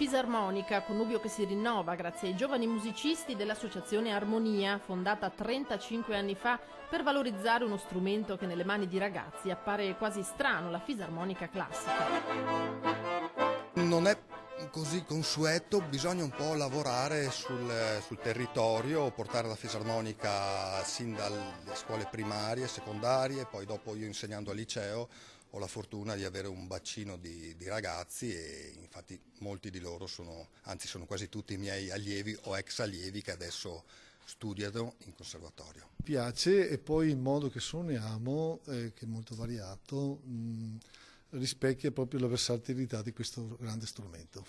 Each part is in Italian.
fisarmonica, connubio che si rinnova grazie ai giovani musicisti dell'Associazione Armonia, fondata 35 anni fa per valorizzare uno strumento che nelle mani di ragazzi appare quasi strano, la fisarmonica classica. Non è così consueto, bisogna un po' lavorare sul territorio, portare la fisarmonica sin dalle scuole primarie, secondarie, poi dopo io insegnando al liceo ho la fortuna di avere un bacino di ragazzi e infatti molti di loro sono quasi tutti i miei allievi o ex allievi che adesso studiano in conservatorio. Mi piace e poi il modo che suoniamo, che è molto variato, rispecchia proprio la versatilità di questo grande strumento.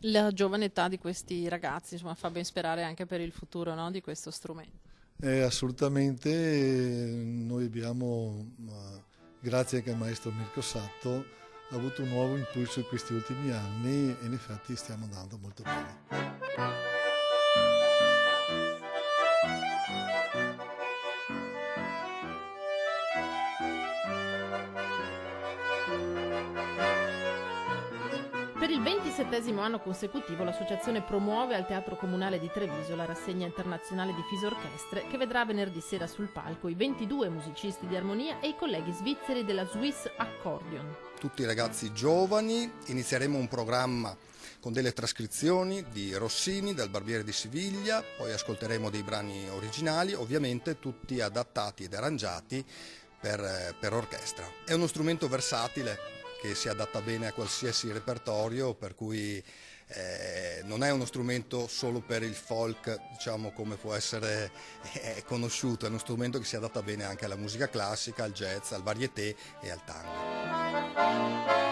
La giovane età di questi ragazzi fa ben sperare anche per il futuro, no, di questo strumento. Assolutamente, noi abbiamo, grazie anche al maestro Mirko Satto, avuto un nuovo impulso in questi ultimi anni e in effetti stiamo andando molto bene. Per il 27° anno consecutivo l'associazione promuove al Teatro Comunale di Treviso la rassegna internazionale di Fisorchestre che vedrà venerdì sera sul palco i 22 musicisti di armonia e i colleghi svizzeri della Swiss Accordion. Tutti ragazzi giovani, inizieremo un programma con delle trascrizioni di Rossini, del Barbiere di Siviglia, poi ascolteremo dei brani originali, ovviamente tutti adattati ed arrangiati per orchestra. È uno strumento versatile che si adatta bene a qualsiasi repertorio, per cui non è uno strumento solo per il folk, diciamo, come può essere conosciuto, è uno strumento che si adatta bene anche alla musica classica, al jazz, al varietà e al tango.